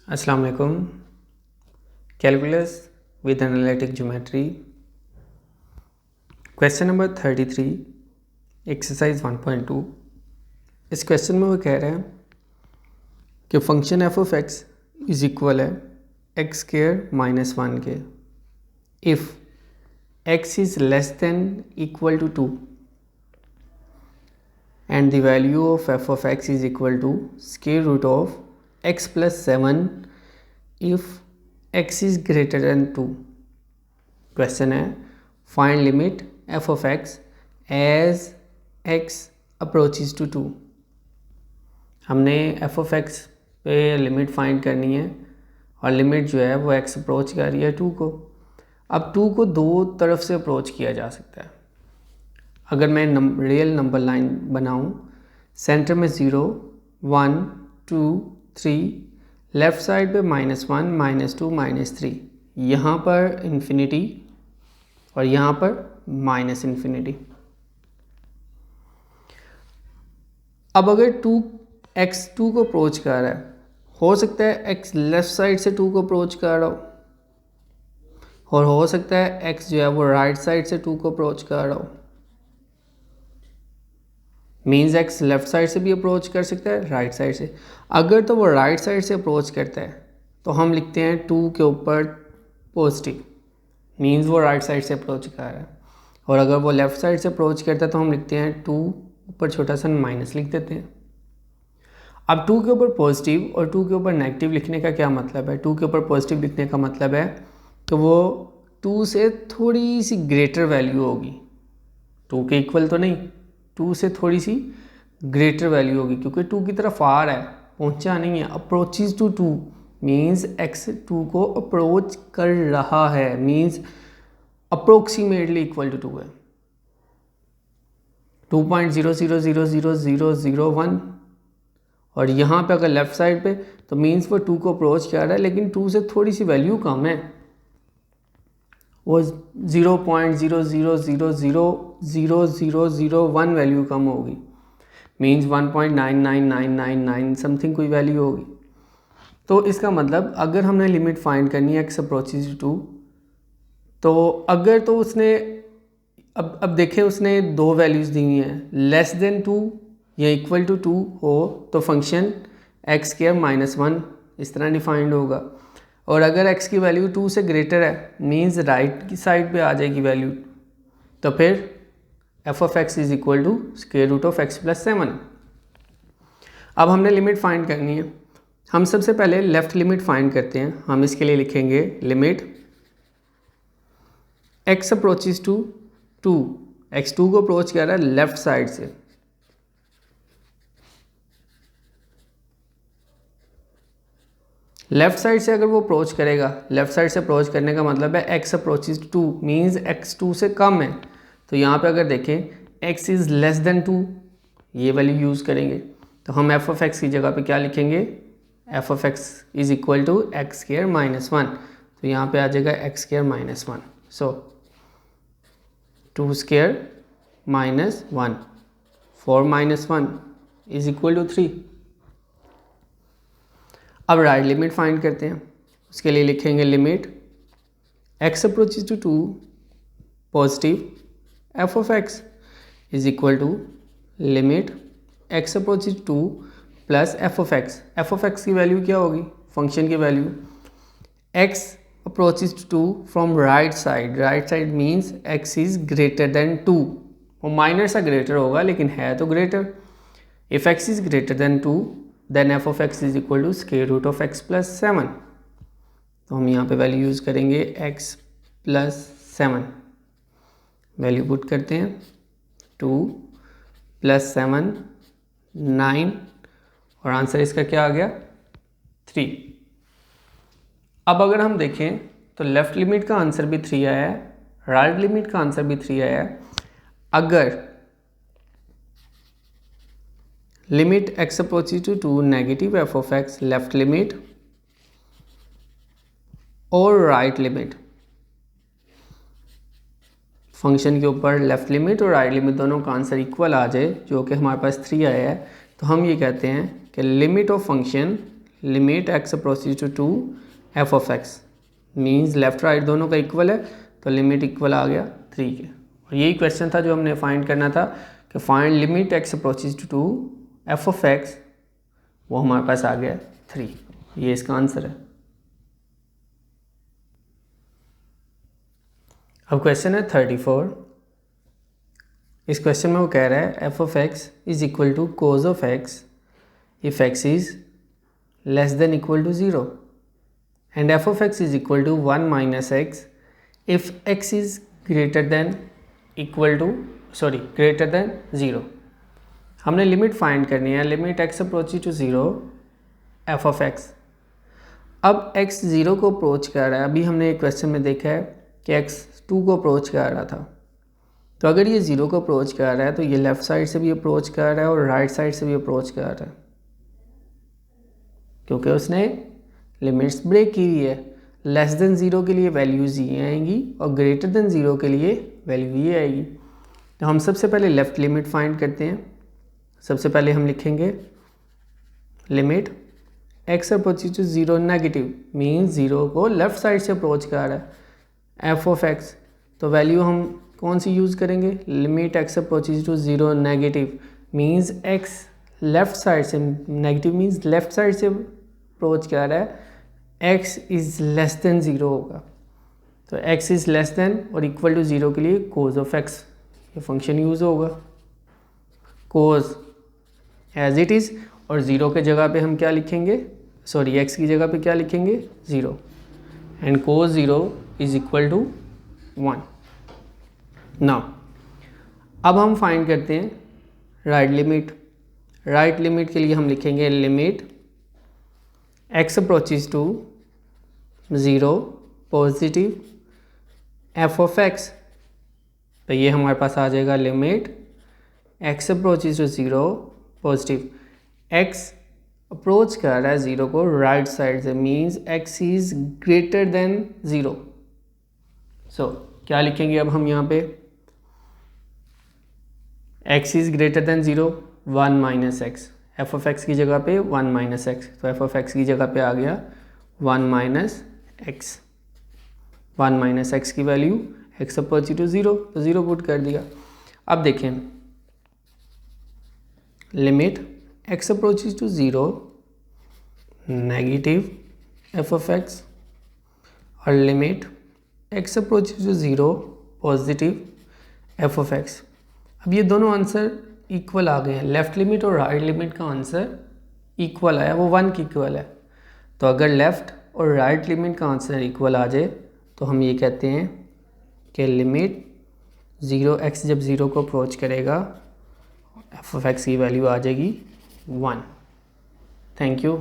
अस्सलाम वालेकुम। Calculus with analytic geometry, question number 33, exercise 1.2। इस क्वेश्चन में वो कह रहे हैं कि function f of x is equal है एक्स स्क्वायर माइनस 1 के if x is less than equal to 2 and the value of f of x is equal to square root of x plus 7 if x is greater than 2। Question है find limit f of x as x approaches to 2। हमने f of x पे limit find करनी है और limit जो है वो x approach कर रही है 2 को। अब 2 को दो तरफ से अप्रोच किया जा सकता है। अगर मैं रियल नंबर लाइन बनाऊं, सेंटर में 0 1 2 3, लेफ़्ट साइड पे -1 -2 -3, यहाँ पर इन्फिनिटी और यहाँ पर माइनस इन्फिनिटी। अब अगर x 2 को अप्रोच कर रहा है, हो सकता है x लेफ़्ट साइड से 2 को अप्रोच कर रहा हो और हो सकता है x जो है वो राइट साइड से 2 को अप्रोच कर रहा हो। मीन्स एक्स लेफ्ट साइड से भी अप्रोच कर सकता है, राइट साइड से। अगर तो वो राइट साइड से अप्रोच करता है तो हम लिखते हैं 2 के ऊपर पॉजिटिव, मीन्स वो राइट साइड से अप्रोच कर रहा है। और अगर वो लेफ्ट साइड से अप्रोच करता है तो हम लिखते हैं 2 ऊपर छोटा सा माइनस लिख देते हैं। अब 2 के ऊपर पॉजिटिव और 2 के ऊपर नेगेटिव लिखने का क्या मतलब है? 2 के ऊपर पॉजिटिव लिखने का मतलब है कि वो 2 से थोड़ी सी ग्रेटर वैल्यू होगी, 2 के इक्वल तो नहीं, 2 से थोड़ी सी ग्रेटर वैल्यू होगी, क्योंकि 2 की तरफ आ रहा है, पहुंचा नहीं है। अप्रोचेज टू 2 मीन्स x 2 को अप्रोच कर रहा है, मीन्स अप्रोक्सीमेटली इक्वल टू 2 है। 2.00000001 और यहाँ पे अगर लेफ्ट साइड पे तो मीन्स वो 2 को अप्रोच कर रहा है, लेकिन 2 से थोड़ी सी वैल्यू कम है, वो 0.00000001 वैल्यू कम होगी, मीन्स 1.99999 समथिंग कोई वैल्यू होगी। तो इसका मतलब अगर हमने लिमिट फाइंड करनी है x अप्रोचेज टू 2, तो अगर तो उसने अब देखें उसने दो वैल्यूज़ दी हुई हैं, लेस देन 2 या इक्वल टू 2 हो तो फंक्शन एक्स स्क्वायर माइनस 1 इस तरह डिफाइंड होगा। और अगर x की वैल्यू 2 से ग्रेटर है, मीन्स राइट की साइड पे आ जाएगी वैल्यू, तो फिर f of x is equal to square root of x plus 7। अब हमने लिमिट फाइंड करनी है। हम सबसे पहले लेफ्ट लिमिट फाइंड करते हैं। हम इसके लिए लिखेंगे limit x approaches to 2, x 2 को अप्रोच कर रहा है लेफ्ट साइड से, लेफ्ट साइड से अगर वो अप्रोच करेगा, लेफ्ट साइड से अप्रोच करने का मतलब है x approaches to 2 means x 2 से कम है। तो यहाँ पे अगर देखें x इज़ लेस देन 2, ये वैल्यू यूज़ करेंगे, तो हम f ऑफ x की जगह पे क्या लिखेंगे? f of x is equal to x square minus 1। तो यहाँ पे आ जाएगा x square minus 1। So 2 square minus 1, 4 minus 1 is equal to 3। अब राइट लिमिट फाइंड करते हैं। उसके लिए लिखेंगे limit x approaches to 2 positive f of x is equal to limit x approaches to plus f of x। f of x की value क्या होगी? Function की value x approaches to 2 from right side, right side means x is greater than 2। वो minor सा greater होगा लेकिन है तो greater. If x is greater than 2 then f of x is equal to square root of x plus 7। तो हम यहाँ पे वैल्यू यूज़ करेंगे x प्लस 7, वैल्यू पुट करते हैं 2 प्लस 7 9 और आंसर इसका क्या आ गया? 3। अब अगर हम देखें तो लेफ़्ट लिमिट का आंसर भी 3 आया है, राइट लिमिट का आंसर भी 3 आया है। अगर limit x approaches to 2 negative f of x, left limit और राइट लिमिट, फंक्शन के ऊपर लेफ्ट लिमिट और राइट लिमिट दोनों का आंसर इक्वल आ जाए, जो कि हमारे पास 3 आया है, तो हम ये कहते हैं कि limit of function limit x approaches to f of x means left right दोनों का इक्वल है, तो लिमिट इक्वल आ गया 3 के। और यही क्वेश्चन था जो हमने फाइंड करना था कि find limit x approaches to f of x, वो हमारे पास आ गया 3। ये इसका आंसर है। अब क्वेश्चन है 34। इस क्वेश्चन में वो कह रहा है f of x is equal to cos of x if x is less than equal to 0 and f of x is equal to 1 minus x if x is greater than 0। हमने limit find करनी है, limit x approaches to 0 f of x. अब x 0 को approach कर रहा है, अभी हमने एक क्वेश्चन में देखा है कि x 2 को अप्रोच कर रहा था, तो अगर ये 0 को अप्रोच कर रहा है तो ये लेफ़्ट साइड से भी अप्रोच कर रहा है और राइट साइड से भी अप्रोच कर रहा है, क्योंकि उसने लिमिट्स ब्रेक की हुई है। लेस देन 0 के लिए वैल्यूज़ ये आएंगी और ग्रेटर देन 0 के लिए वैल्यू ये आएगी। तो हम सबसे पहले लेफ़्ट लिमिट फाइंड करते हैं। सबसे पहले हम लिखेंगे limit x approaches to 0 negative means 0 को लेफ़्ट साइड से अप्रोच कर रहा है एफ ऑफ एक्स, तो वैल्यू हम कौन सी यूज़ करेंगे, limit x approaches to 0 negative means x left side से, नेगेटिव मीन्स लेफ़्ट साइड से अप्रोच कर रहा है, एक्स इज़ लेस देन 0 होगा। तो एक्स इज़ लेस देन और इक्वल टू 0 के लिए कोज ऑफ एक्स ये फंक्शन यूज़ होगा। कोज एज इट इज़ और 0 के जगह पे हम क्या लिखेंगे, सॉरी एक्स की जगह पे क्या लिखेंगे 0 and cos 0 is equal to 1। Now अब हम फाइंड करते हैं राइट लिमिट। राइट लिमिट के लिए हम लिखेंगे limit x approaches to 0 positive f of x, तो ये हमारे पास आ जाएगा limit x approaches to 0 positive, x approach कर रहा है 0 को राइट साइड से मीन्स x is greater than 0। So क्या लिखेंगे अब हम यहाँ पे, x is greater than 0 1 minus x, f of x की जगह पे 1 माइनस एक्स, तो एफ ऑफ एक्स की जगह पे आ गया 1 माइनस एक्स। 1 माइनस एक्स की वैल्यू x अप्रोच टू 0, तो 0 पुट कर दिया। अब देखें limit x approaches to 0 negative f of x और limit x approaches to 0 positive f of x. अब ये दोनों आंसर इक्वल आ गए हैं, लेफ़्ट लिमिट और राइट लिमिट का आंसर इक्वल आया, वो 1 की इक्वल है। तो अगर लेफ़्ट और राइट लिमिट का आंसर इक्वल आ जाए तो हम ये कहते हैं कि लिमिट 0x जब 0 को अप्रोच करेगा एफ ऑफ एक्स की वैल्यू आ जाएगी 1। Thank you.